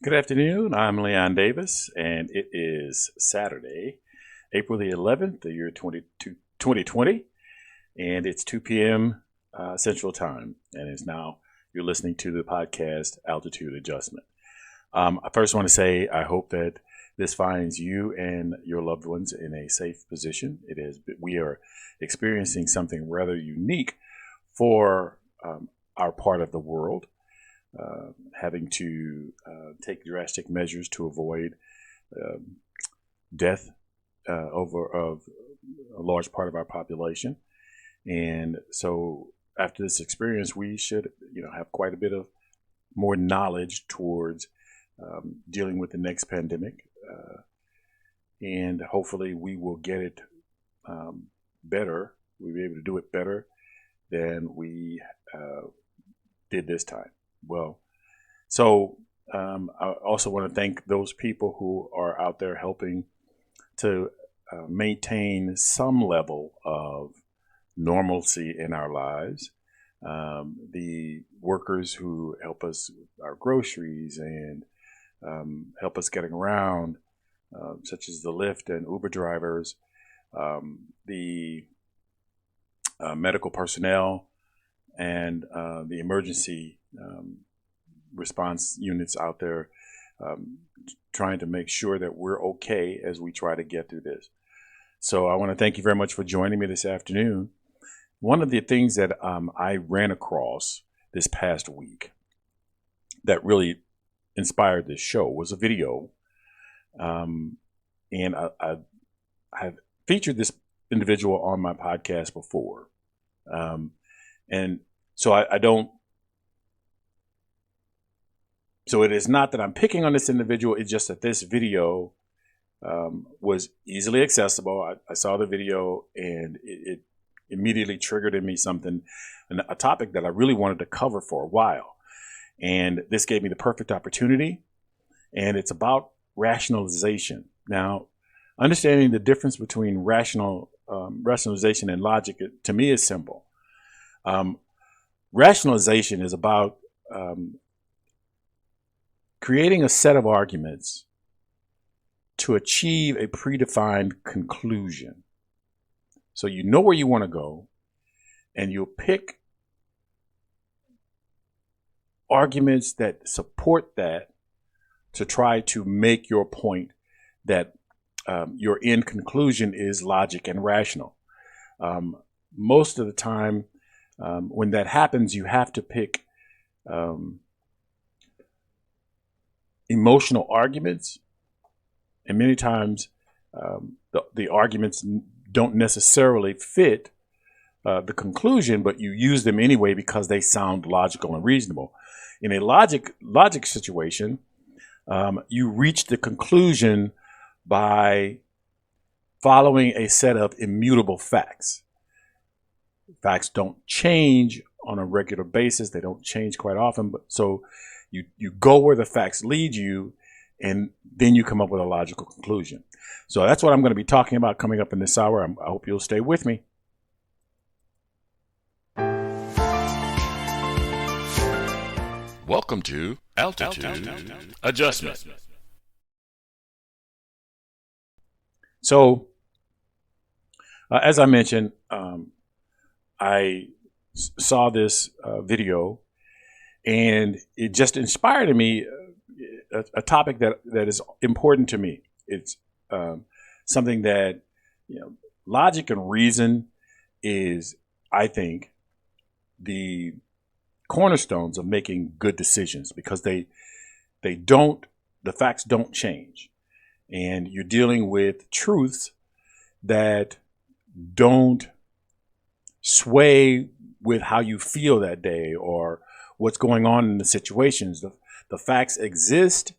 Good afternoon. I'm Leon Davis, and it is Saturday, April the 11th, the year 2020, and it's 2 p.m. Central Time, and it's now you're listening to the podcast Altitude Adjustment. I first want to say I hope that this finds you and your loved ones in a safe position. It is. We are experiencing something rather unique for our part of the world, having to take drastic measures to avoid um, death over of a large part of our population. And so, after this experience, we should, have quite a bit of more knowledge towards dealing with the next pandemic, and hopefully, we will get it better. We'll be able to do it better than we did this time. Well, so I also want to thank those people who are out there helping to maintain some level of normalcy in our lives. The workers who help us with our groceries and help us getting around, such as the Lyft and Uber drivers, the medical personnel, and the emergency response units out there, trying to make sure that we're okay as we try to get through this. So I want to thank you very much for joining me this afternoon. One of the things that I ran across this past week that really inspired this show was a video. And I have featured this individual on my podcast before. And so I don't, so it is not that I'm picking on this individual. It's just that this video was easily accessible. I saw the video and it immediately triggered in me something, a topic that I really wanted to cover for a while. And this gave me the perfect opportunity. And it's about rationalization. Now, understanding the difference between rationalization and logic, to me, is simple. Rationalization is about creating a set of arguments to achieve a predefined conclusion. So you know where you want to go, and you'll pick arguments that support that to try to make your point that your end conclusion is logic and rational. Most of the time, when that happens, you have to pick emotional arguments, and many times the arguments don't necessarily fit the conclusion, but you use them anyway because they sound logical and reasonable. In a logic situation, you reach the conclusion by following a set of immutable facts. Facts don't change on a regular basis. They don't change quite often, but so you go where the facts lead you, and then you come up with a logical conclusion. So that's what I'm going to be talking about coming up in this hour. I hope you'll stay with me. Welcome to Altitude Adjustment. So, as I mentioned, I saw this video, and it just inspired in me a topic that is important to me. It's something that, logic and reason is, I think, the cornerstones of making good decisions, because the facts don't change, and you're dealing with truths that don't sway with how you feel that day or what's going on in the situations. The facts exist,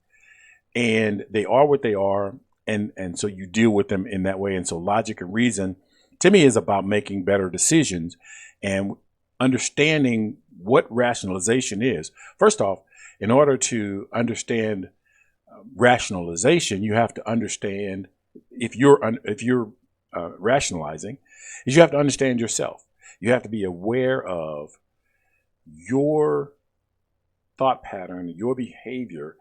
and they are what they are, and so you deal with them in that way. And so logic and reason, to me, is about making better decisions and understanding what rationalization is. First off, in order to understand rationalization, you have to understand, if you're rationalizing, is you have to understand yourself. You have to be aware of your thought pattern, your behavior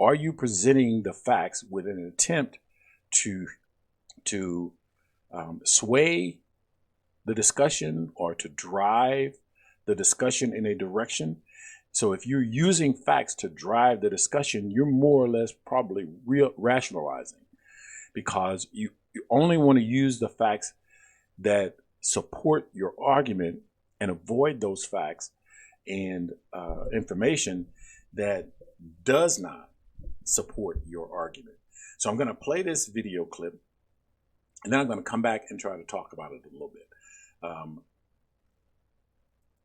are you presenting the facts with an attempt to sway the discussion or to drive the discussion in a direction? So if you're using facts to drive the discussion, you're more or less probably rationalizing, because you only want to use the facts that support your argument and avoid those facts and information that does not support your argument. So I'm going to play this video clip, and then I'm going to come back and try to talk about it a little bit.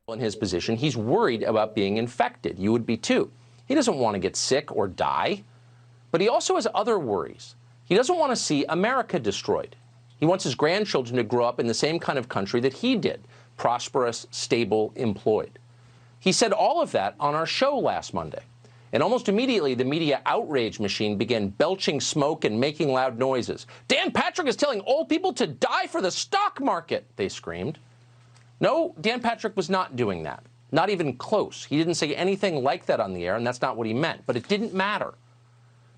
In his position, he's worried about being infected. You would be too. He doesn't want to get sick or die, but he also has other worries. He doesn't want to see America destroyed. He wants his grandchildren to grow up in the same kind of country that he did, prosperous, stable, employed. He said all of that on our show last Monday. And almost immediately, the media outrage machine began belching smoke and making loud noises. Dan Patrick is telling old people to die for the stock market, they screamed. No, Dan Patrick was not doing that. Not even close. He didn't say anything like that on the air, and that's not what he meant. But it didn't matter.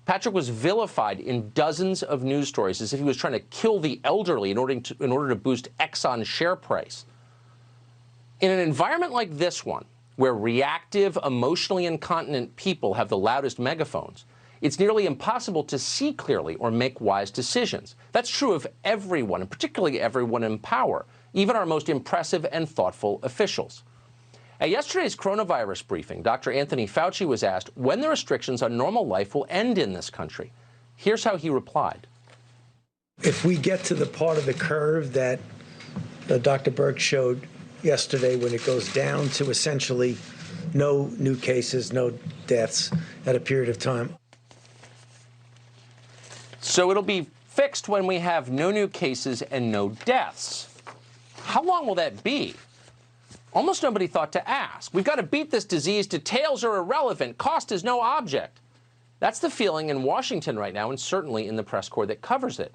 Patrick was vilified in dozens of news stories as if he was trying to kill the elderly in order to boost Exxon's share price. In an environment like this one, where reactive, emotionally incontinent people have the loudest megaphones, it's nearly impossible to see clearly or make wise decisions. That's true of everyone, and particularly everyone in power, even our most impressive and thoughtful officials. At yesterday's coronavirus briefing, Dr. Anthony Fauci was asked when the restrictions on normal life will end in this country. Here's how he replied. If we get to the part of the curve that Dr. Burke showed yesterday, when it goes down to essentially no new cases, no deaths at a period of time. So it'll be fixed when we have no new cases and no deaths. How long will that be? Almost nobody thought to ask. We've got to beat this disease. Details are irrelevant. Cost is no object. That's the feeling in Washington right now, and certainly in the press corps that covers it.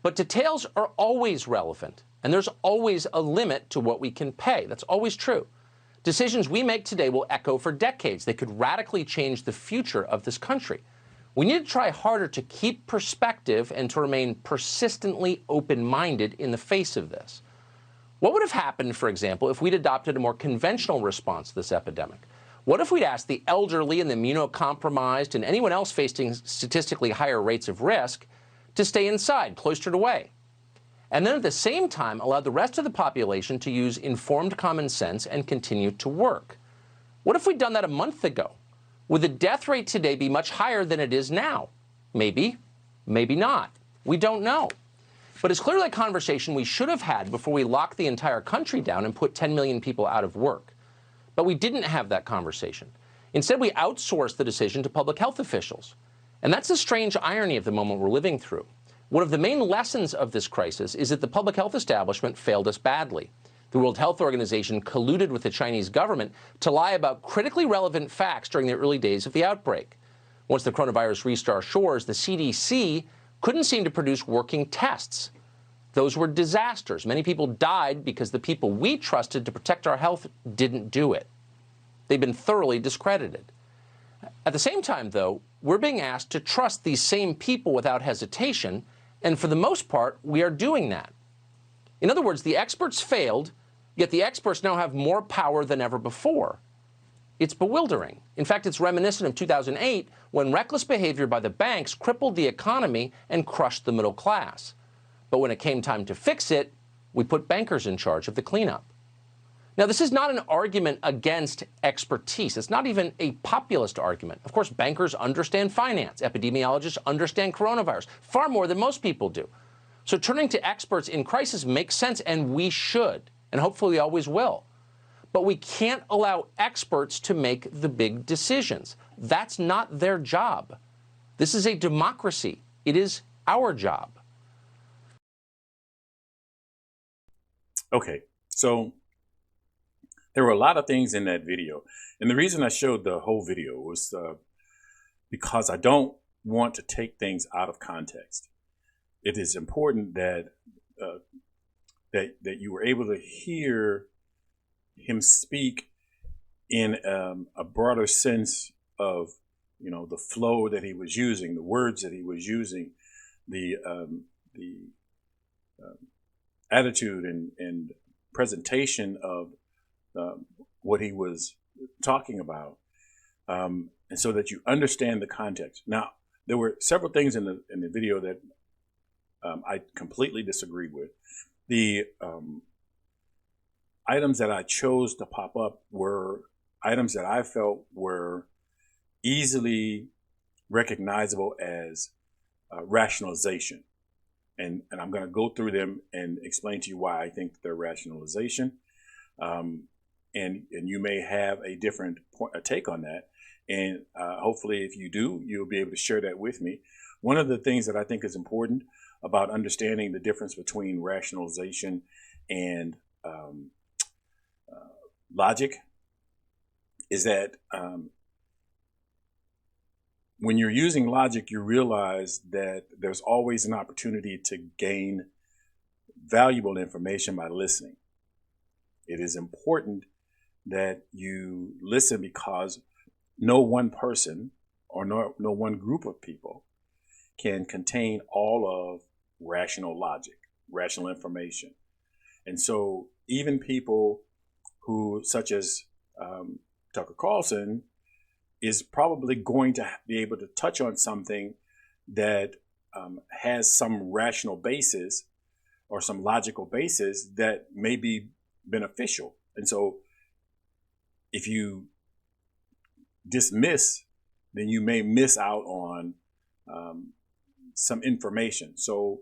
But details are always relevant, and there's always a limit to what we can pay. That's always true. Decisions we make today will echo for decades. They could radically change the future of this country. We need to try harder to keep perspective and to remain persistently open-minded in the face of this. What would have happened, for example, if we'd adopted a more conventional response to this epidemic? What if we'd asked the elderly and the immunocompromised and anyone else facing statistically higher rates of risk to stay inside, cloistered away? And then at the same time allowed the rest of the population to use informed common sense and continue to work? What if we'd done that a month ago? Would the death rate today be much higher than it is now? Maybe, maybe not. We don't know. But it's clearly a conversation we should have had before we locked the entire country down and put 10 million people out of work. But we didn't have that conversation. Instead, we outsourced the decision to public health officials. And that's the strange irony of the moment we're living through. One of the main lessons of this crisis is that the public health establishment failed us badly. The World Health Organization colluded with the Chinese government to lie about critically relevant facts during the early days of the outbreak. Once the coronavirus reached our shores, the CDC couldn't seem to produce working tests. Those were disasters. Many people died because the people we trusted to protect our health didn't do it. They've been thoroughly discredited. At the same time, though, we're being asked to trust these same people without hesitation, and for the most part, we are doing that. In other words, the experts failed, yet the experts now have more power than ever before. It's bewildering. In fact, it's reminiscent of 2008, when reckless behavior by the banks crippled the economy and crushed the middle class. But when it came time to fix it, we put bankers in charge of the cleanup. Now, this is not an argument against expertise. It's not even a populist argument. Of course, bankers understand finance. Epidemiologists understand coronavirus far more than most people do. So turning to experts in crisis makes sense, and we should, and hopefully we always will. But we can't allow experts to make the big decisions. That's not their job. This is a democracy. It is our job. Okay, so there were a lot of things in that video. And the reason I showed the whole video was because I don't want to take things out of context. It is important that that you were able to hear him speak in a broader sense of the flow that he was using, the words that he was using, the attitude and presentation of what he was talking about, and so that you understand the context. Now, there were several things in the video that I completely disagreed with. The items that I chose to pop up were items that I felt were easily recognizable as rationalization. And I'm going to go through them and explain to you why I think they're rationalization. And you may have a different a take on that. And hopefully, if you do, you'll be able to share that with me. One of the things that I think is important about understanding the difference between rationalization and logic is that when you're using logic, you realize that there's always an opportunity to gain valuable information by listening. It is important that you listen because no one person or no one group of people can contain all of rational logic, rational information. And so even people who, such as Tucker Carlson, is probably going to be able to touch on something that has some rational basis or some logical basis that may be beneficial. And so if you dismiss, then you may miss out on some information. So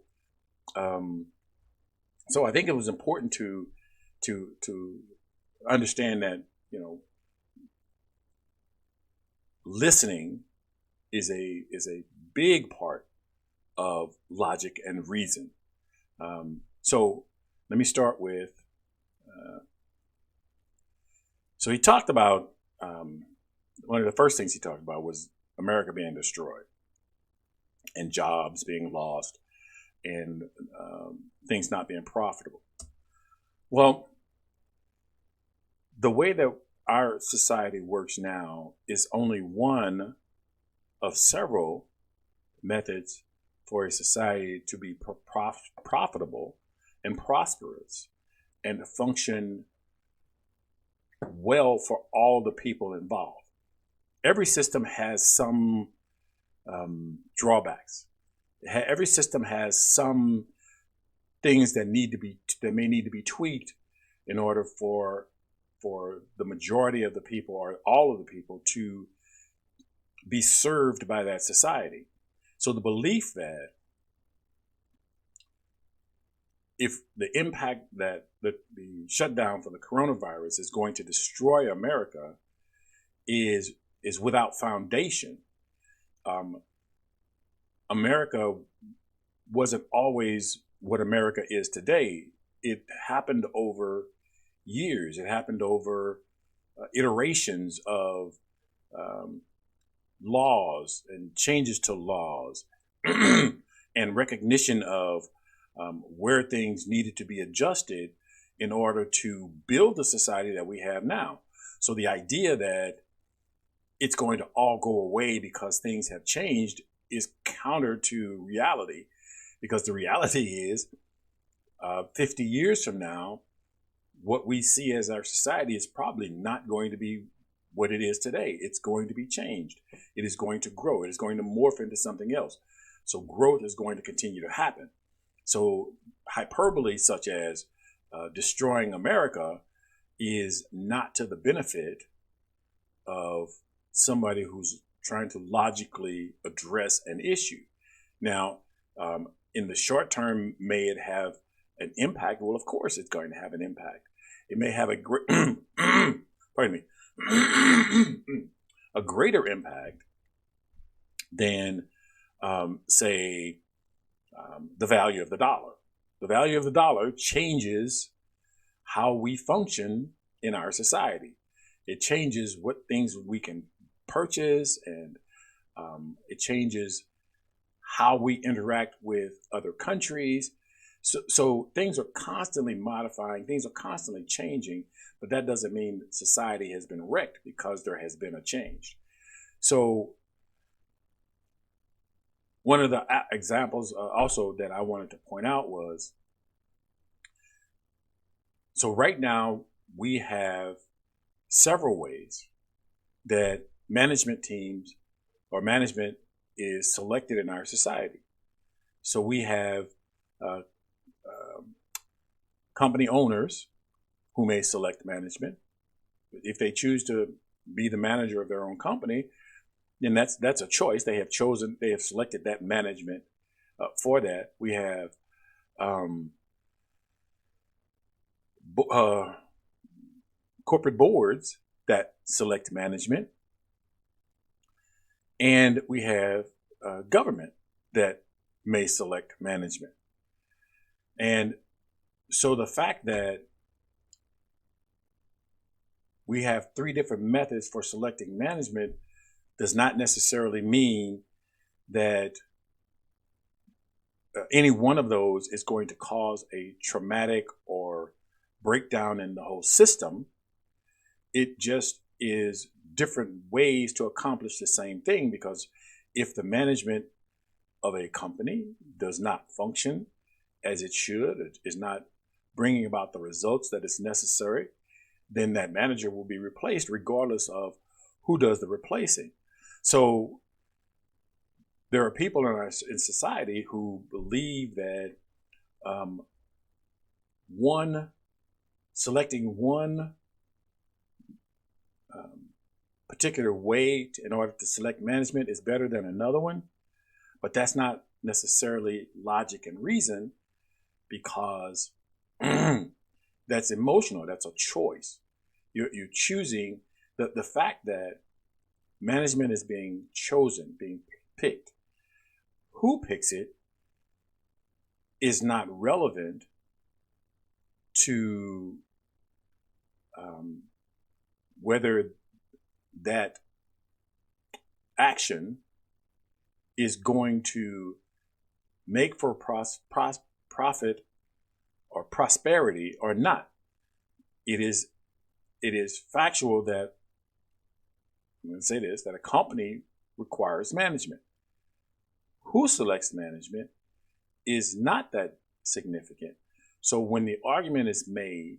I think it was important to understand that, listening is a big part of logic and reason. So let me start with. So he talked about one of the first things he talked about was America being destroyed and jobs being lost and things not being profitable. Well, the way that our society works now is only one of several methods for a society to be profitable and prosperous and to function well for all the people involved. Every system has some drawbacks. Every system has some things that may need to be tweaked in order for the majority of the people or all of the people to be served by that society. So the belief that if the impact that the shutdown for the coronavirus is going to destroy America is without foundation. America wasn't always what America is today. It happened over years. It happened over iterations of laws and changes to laws and recognition of where things needed to be adjusted in order to build the society that we have now. So the idea that it's going to all go away because things have changed is counter to reality, because the reality is 50 years from now, what we see as our society is probably not going to be what it is today. It's going to be changed. It is going to grow. It is going to morph into something else. So growth is going to continue to happen. So hyperbole such as destroying America is not to the benefit of somebody who's trying to logically address an issue. Now, in the short term, may it have an impact? Well, of course it's going to have an impact. It may have a pardon me, a greater impact than, say, the value of the dollar. The value of the dollar changes how we function in our society. It changes what things we can purchase, and it changes how we interact with other countries. So things are constantly modifying, things are constantly changing, but that doesn't mean society has been wrecked because there has been a change. So one of the examples also that I wanted to point out was, so right now we have several ways that management teams or management is selected in our society. So we have uh, company owners who may select management. If they choose to be the manager of their own company, then that's a choice. They have selected that management for that. We have corporate boards that select management, and we have government that may select management. And so the fact that we have three different methods for selecting management does not necessarily mean that any one of those is going to cause a traumatic or breakdown in the whole system. It just is different ways to accomplish the same thing, because if the management of a company does not function as it should, it is not bringing about the results that is necessary, then that manager will be replaced regardless of who does the replacing. So there are people in society who believe that selecting one particular way in order to select management is better than another one, but that's not necessarily logic and reason, because that's emotional. That's a choice. You're choosing the fact that management is being chosen, being picked. Who picks it is not relevant to whether that action is going to make for profit or prosperity or not. It is factual that, I'm going to say this, that a company requires management. Who selects management is not that significant. So when the argument is made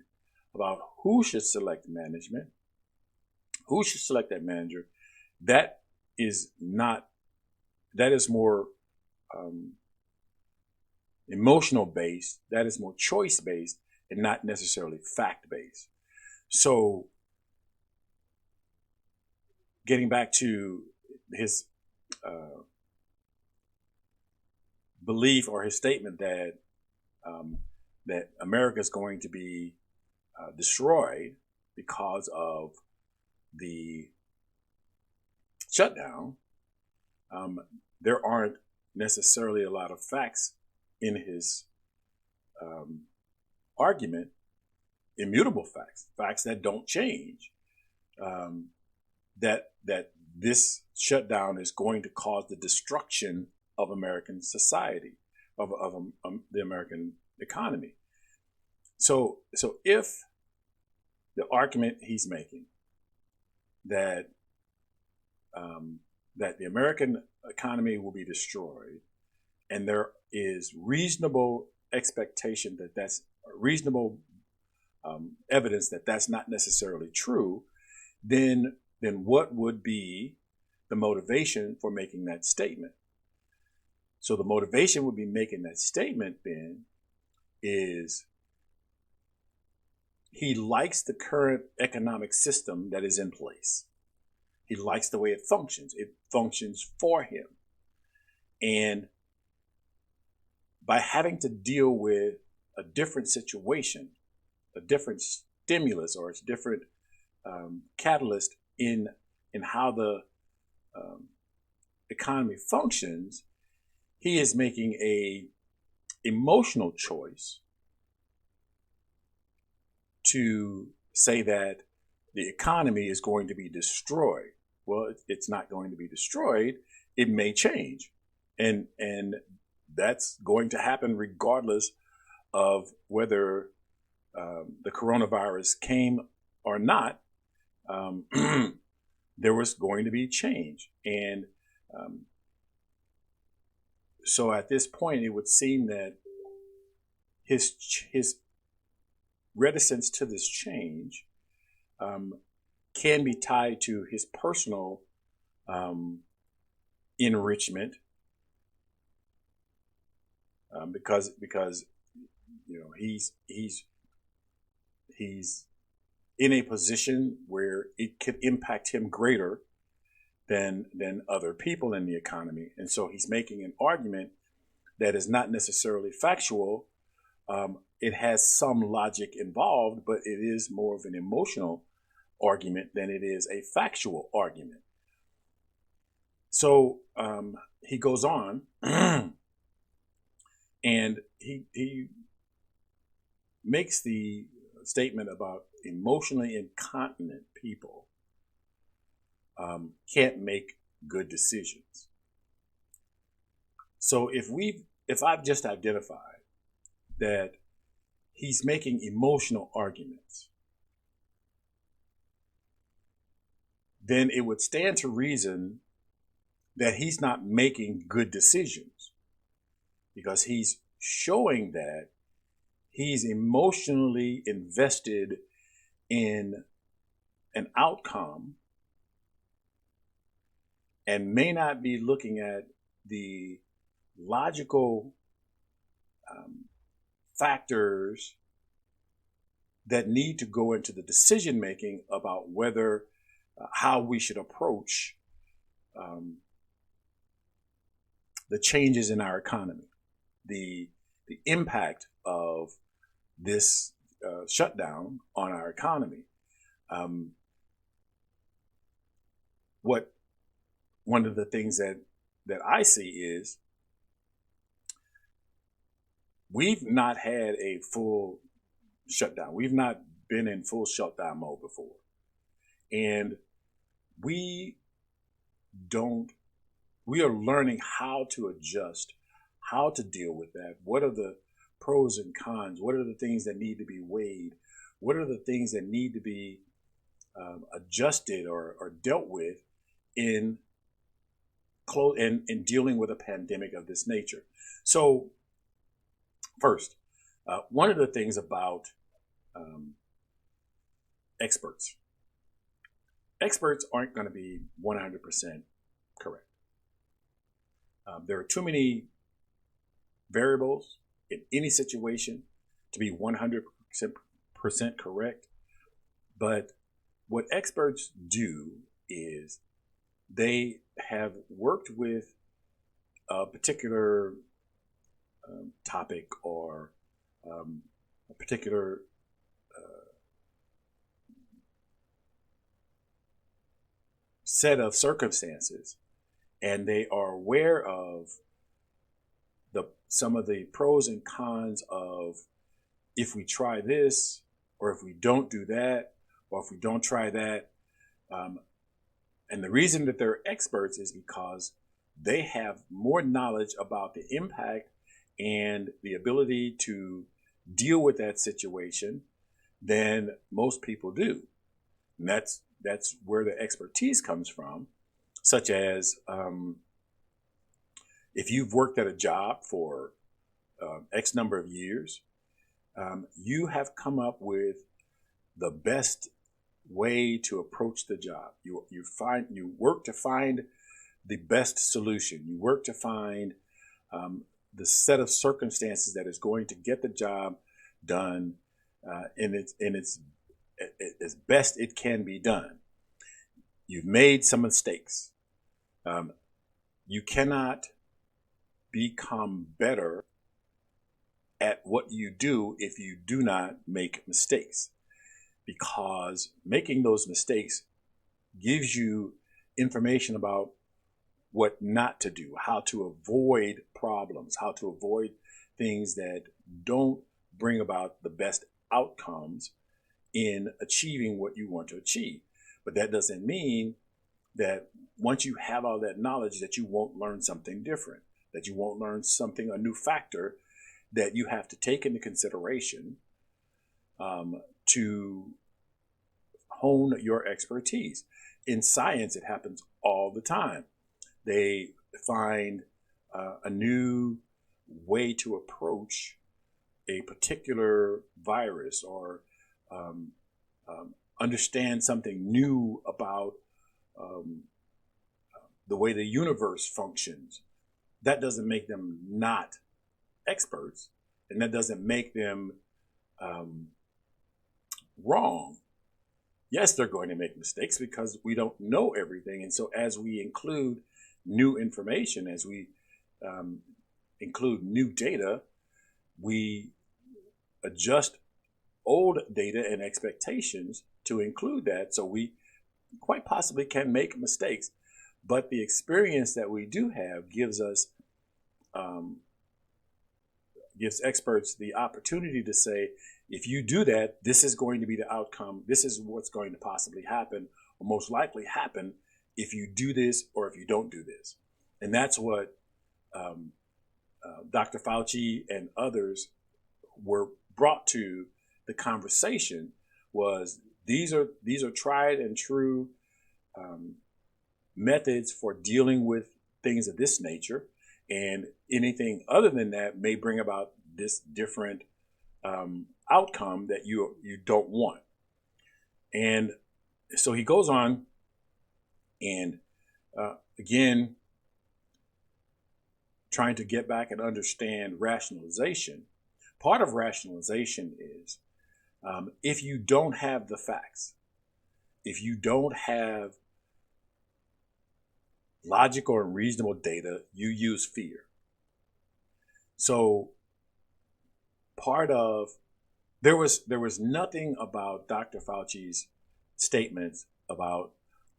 about who should select management, who should select that manager, that is more emotional based, that is more choice based, and not necessarily fact based. So getting back to his belief or his statement that that America is going to be destroyed because of the shutdown, there aren't necessarily a lot of facts in his argument, immutable facts that don't change, that this shutdown is going to cause the destruction of American society, of the American economy. So if the argument he's making that that the American economy will be destroyed, and there is reasonable expectation that that's reasonable evidence that that's not necessarily true, then what would be the motivation for making that statement? So the motivation would be making that statement then is he likes the current economic system that is in place. He likes the way it functions. It functions for him. And by having to deal with a different situation, a different stimulus or a different catalyst in how the economy functions, he is making a emotional choice to say that the economy is going to be destroyed. Well, it's not going to be destroyed. It may change, and that's going to happen regardless of whether the coronavirus came or not. There was going to be change, and So at this point, it would seem that his reticence to this change um, can be tied to his personal um, enrichment, because he's in a position where it could impact him greater than other people in the economy, and so he's making an argument that is not necessarily factual. It has some logic involved, but it is more of an emotional argument than it is a factual argument. So he goes on, and he makes the statement about emotionally incontinent people can't make good decisions. So if I've just identified that he's making emotional arguments, then it would stand to reason that he's not making good decisions, because he's showing that he's emotionally invested in an outcome and may not be looking at the logical factors that need to go into the decision making about whether how we should approach the changes in our economy, the impact of this shutdown on our economy. What one of the things that I see is we've not had a full shutdown. We've not been in full shutdown mode before, and we don't. We are learning how to adjust, how to deal with that. What are the pros and cons? What are the things that need to be weighed? What are the things that need to be adjusted or dealt with in dealing with a pandemic of this nature? So, first, one of the things about experts aren't going to be 100% correct. There are too many variables in any situation to be 100% correct. But what experts do is they have worked with a particular topic or a particular set of circumstances, and they are aware of some of the pros and cons of if we try this, or if we don't do that, or if we don't try that. And the reason that they're experts is because they have more knowledge about the impact and the ability to deal with that situation than most people do. And that's where the expertise comes from, such as if you've worked at a job for X number of years, you have come up with the best way to approach the job. You work to find the best solution. You work to find the set of circumstances that is going to get the job done in its as best it can be done. You've made some mistakes. You cannot become better at what you do if you do not make mistakes, because making those mistakes gives you information about what not to do, how to avoid problems, how to avoid things that don't bring about the best outcomes in achieving what you want to achieve. But that doesn't mean that once you have all that knowledge that you won't learn something different, that you won't learn a new factor that you have to take into consideration to hone your expertise. In science, it happens all the time. They find a new way to approach a particular virus or um, understand something new about um, the way the universe functions. That doesn't make them not experts, and that doesn't make them um, wrong. Yes, they're going to make mistakes because we don't know everything. And so, as we include new information, as we um, include new data, we adjust old data and expectations to include that. So, we quite possibly can make mistakes. But the experience that we do have um, gives experts the opportunity to say, if you do that, this is going to be the outcome. This is what's going to possibly happen, or most likely happen, if you do this or if you don't do this. And that's what um, Dr. Fauci and others were brought to the conversation. Was these are tried and true um, methods for dealing with things of this nature, and anything other than that may bring about this different outcome that you don't want. And so he goes on, and again, trying to get back and understand rationalization. Part of rationalization is if you don't have the facts, if you don't have logical and reasonable data, you use fear. So part of there was nothing about Dr. Fauci's statements about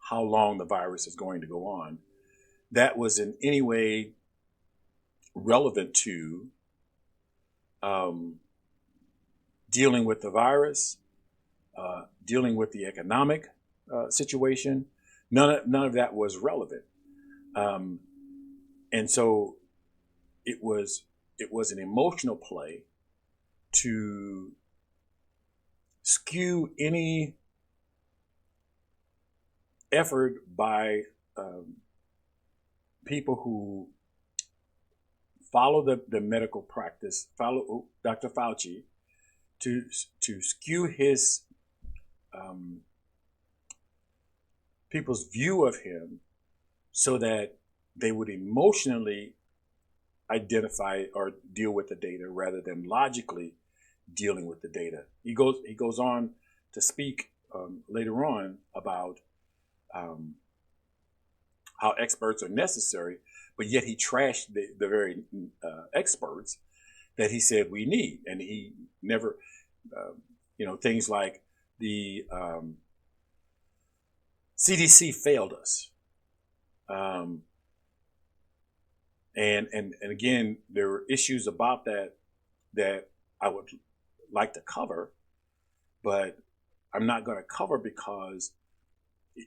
how long the virus is going to go on that was in any way relevant to dealing with the virus, dealing with the economic situation. None of that was relevant. And so it was an emotional play to skew any effort by people who follow the medical practice, follow Dr. Fauci, to skew his people's view of him so that they would emotionally identify or deal with the data rather than logically dealing with the data. He goes on to speak later on about how experts are necessary, but yet he trashed the very experts that he said we need, and he never, things like the CDC failed us. And again, there were issues about that I would like to cover, but I'm not going to cover because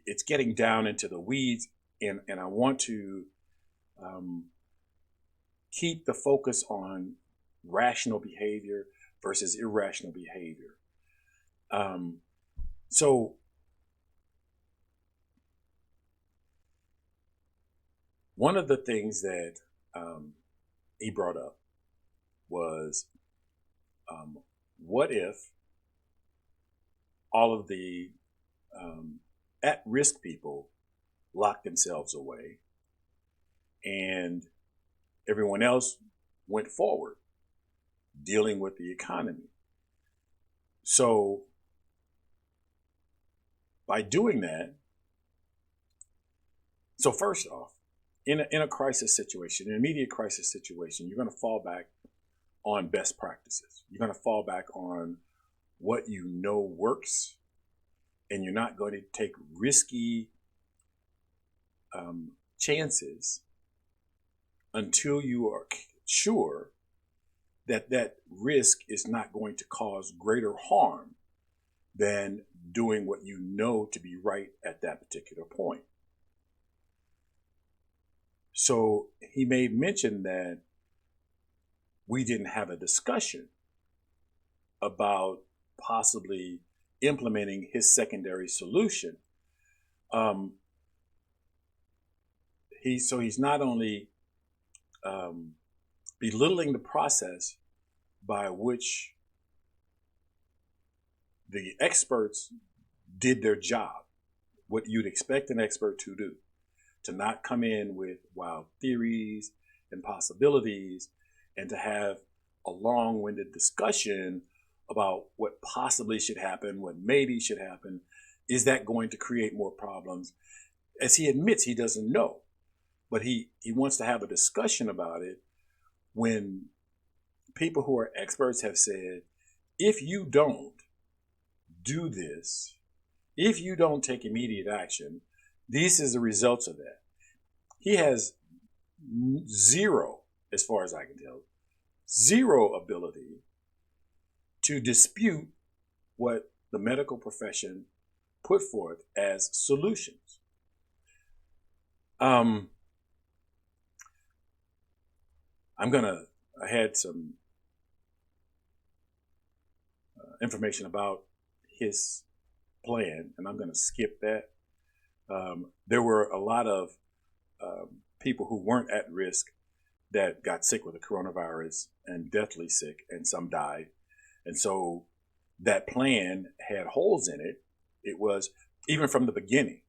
it's getting down into the weeds, and I want to keep the focus on rational behavior versus irrational behavior. So one of the things that he brought up was what if all of the at-risk people locked themselves away and everyone else went forward dealing with the economy? So by doing that, so first off, in a crisis situation, in an immediate crisis situation, you're going to fall back on best practices. You're going to fall back on what you know works, and you're not going to take risky chances until you are sure that that risk is not going to cause greater harm than doing what you know to be right at that particular point. So he made mention that we didn't have a discussion about possibly implementing his secondary solution. He's not only belittling the process by which the experts did their job, what you'd expect an expert to do, to not come in with wild theories and possibilities, and to have a long-winded discussion about what possibly should happen, what maybe should happen. Is that going to create more problems? As he admits, he doesn't know, but he wants to have a discussion about it when people who are experts have said, if you don't do this, if you don't take immediate action, this is the results of that. He has zero, as far as I can tell, zero ability to dispute what the medical profession put forth as solutions. I had some information about his plan, and I'm going to skip that. There were a lot of people who weren't at risk that got sick with the coronavirus and deathly sick, and some died. And so that plan had holes in it. It was, even from the beginning,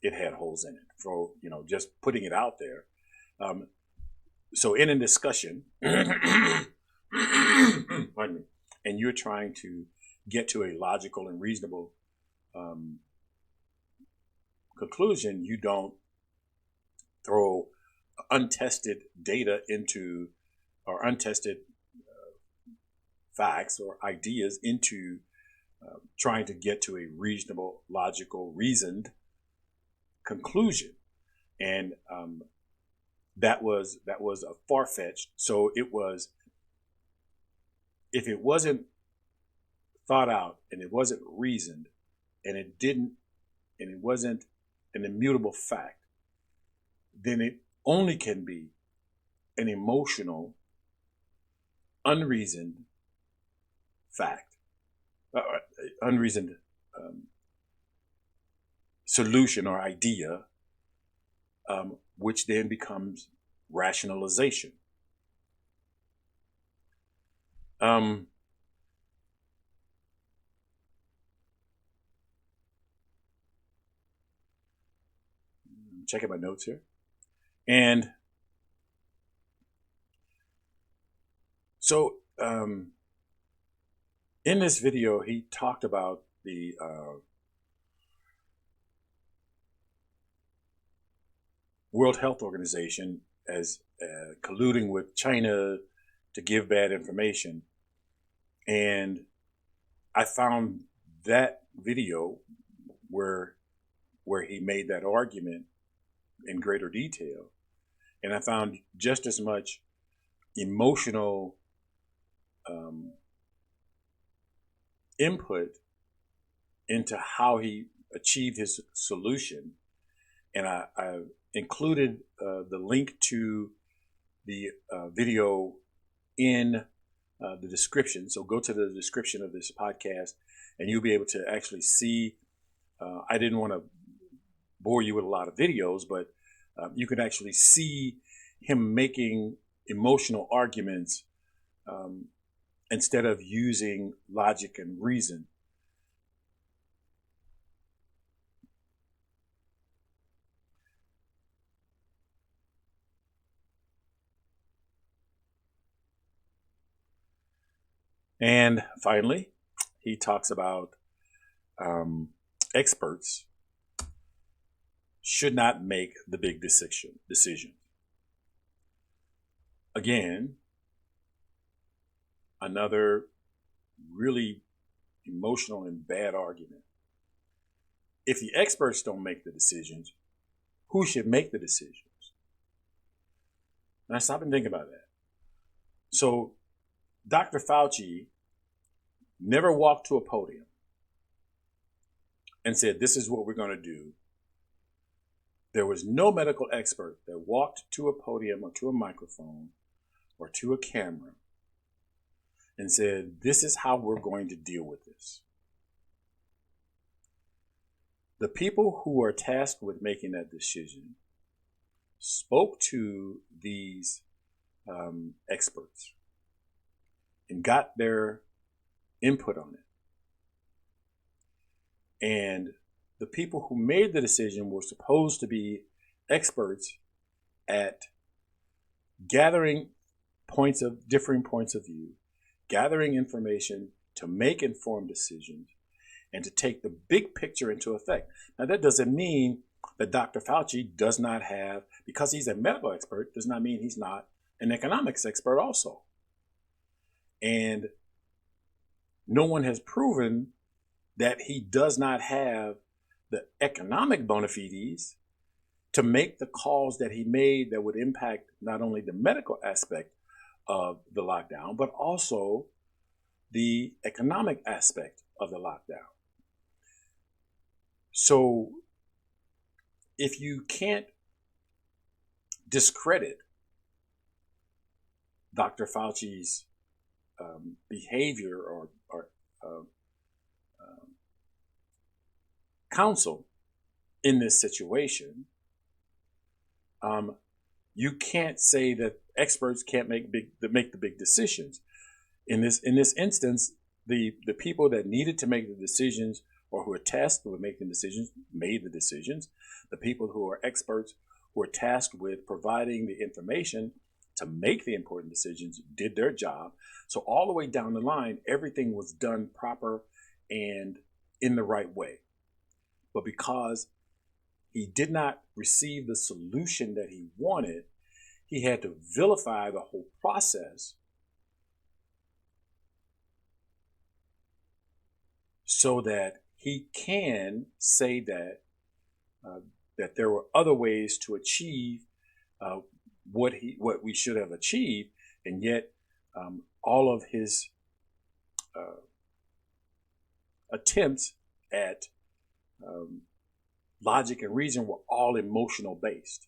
it had holes in it, for, just putting it out there. So in a discussion, pardon me, and you're trying to get to a logical and reasonable conclusion, you don't throw untested data into, or untested facts or ideas into trying to get to a reasonable, logical, reasoned conclusion. And that was a far-fetched. So it was, if it wasn't thought out and it wasn't reasoned and it wasn't an immutable fact, then it only can be an emotional, unreasoned fact, unreasoned solution or idea, which then becomes rationalization. Checking my notes here. And so in this video, he talked about the World Health Organization as colluding with China to give bad information. And I found that video where he made that argument in greater detail. And I found just as much emotional input into how he achieved his solution. And I included the link to the video in the description. So go to the description of this podcast and you'll be able to actually see. I didn't want to bore you with a lot of videos, but you can actually see him making emotional arguments instead of using logic and reason. And finally, he talks about experts should not make the big decision. Again, another really emotional and bad argument. If the experts don't make the decisions, who should make the decisions? Now stop and think about that. So Dr. Fauci never walked to a podium and said, this is what we're going to do. There was no medical expert that walked to a podium or to a microphone or to a camera and said, this is how we're going to deal with this. The people who are tasked with making that decision spoke to these experts and got their input on it. And the people who made the decision were supposed to be experts at gathering differing points of view, gathering information to make informed decisions, and to take the big picture into effect. Now, that doesn't mean that Dr. Fauci does not have, because he's a medical expert, does not mean he's not an economics expert also. And no one has proven that he does not have the economic bona fides to make the calls that he made that would impact not only the medical aspect of the lockdown, but also the economic aspect of the lockdown. So if you can't discredit Dr. Fauci's behavior or counsel in this situation, you can't say that experts can't make the big decisions. In this instance, the people that needed to make the decisions, or who are tasked with making the decisions, made the decisions. The people who are experts, who are tasked with providing the information to make the important decisions, did their job. So all the way down the line, everything was done proper and in the right way. But because he did not receive the solution that he wanted, he had to vilify the whole process so that he can say that that there were other ways to achieve what we should have achieved, and yet all of his attempts at logic and reason were all emotional based.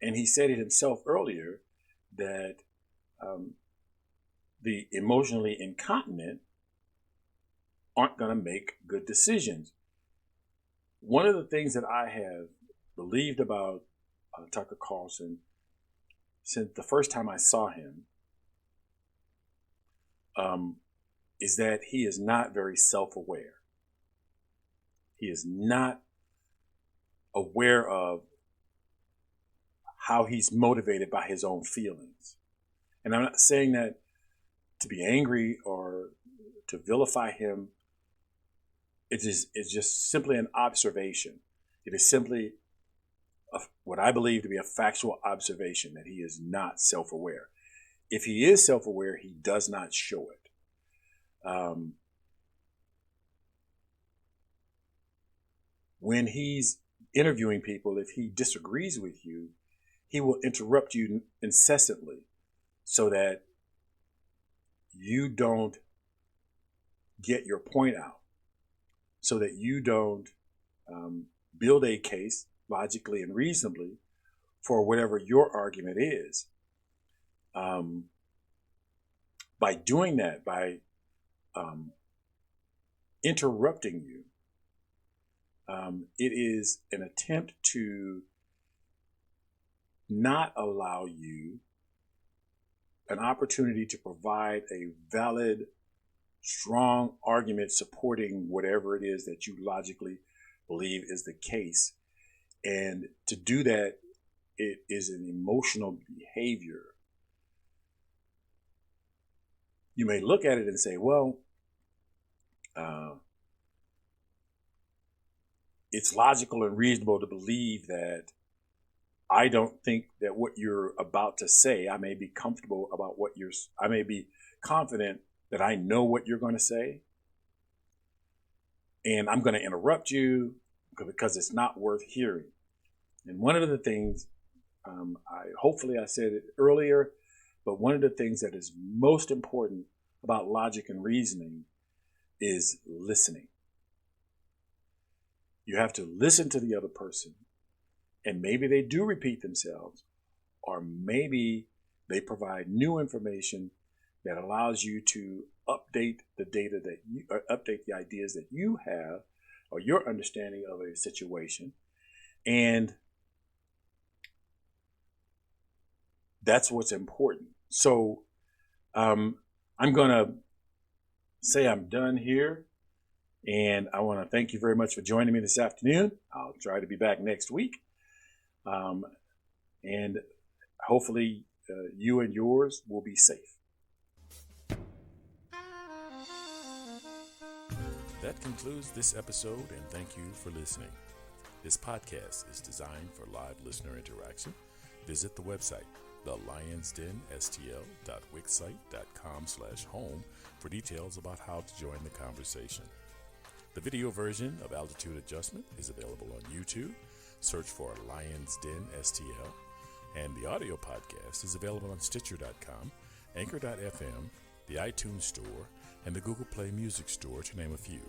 And he said it himself earlier that the emotionally incontinent aren't going to make good decisions. One of the things that I have believed about Tucker Carlson since the first time I saw him is that he is not very self-aware. He is not aware of how he's motivated by his own feelings. And I'm not saying that to be angry or to vilify him. It's just simply an observation. It is simply what I believe to be a factual observation that he is not self-aware. If he is self-aware, he does not show it. When he's interviewing people, if he disagrees with you, he will interrupt you incessantly so that you don't get your point out, so that you don't build a case logically and reasonably for whatever your argument is. By doing that, by interrupting you, it is an attempt to not allow you an opportunity to provide a valid, strong argument supporting whatever it is that you logically believe is the case. And to do that, it is an emotional behavior. You may look at it and say, well, it's logical and reasonable to believe that I don't think that what you're about to say, I may be comfortable about I may be confident that I know what you're going to say. And I'm going to interrupt you because it's not worth hearing. And one of the things, hopefully I said it earlier, but one of the things that is most important about logic and reasoning is listening. You have to listen to the other person, and maybe they do repeat themselves, or maybe they provide new information that allows you to update the data that you, or update the ideas that you have, or your understanding of a situation. And That's what's important. So I'm going to say I'm done here. And I want to thank you very much for joining me this afternoon. I'll try to be back next week. And hopefully you and yours will be safe. That concludes this episode, and thank you for listening. This podcast is designed for live listener interaction. Visit the website, thelionsdenstl.wixsite.com/home for details about how to join the conversation. The video version of Altitude Adjustment is available on YouTube. Search for Lions Den STL. And the audio podcast is available on Stitcher.com, Anchor.fm, the iTunes Store, and the Google Play Music Store, to name a few.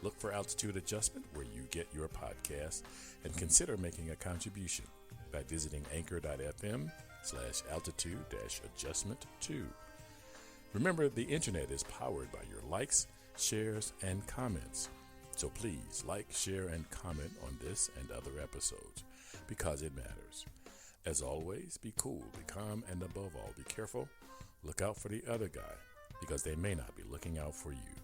Look for Altitude Adjustment where you get your podcast, and consider making a contribution by visiting anchor.fm/altitude-adjustment2. Remember, the internet is powered by your likes, shares, and comments. So please like, share, and comment on this and other episodes, because it matters. As always, be cool, be calm, and above all, be careful. Look out for the other guy, because they may not be looking out for you.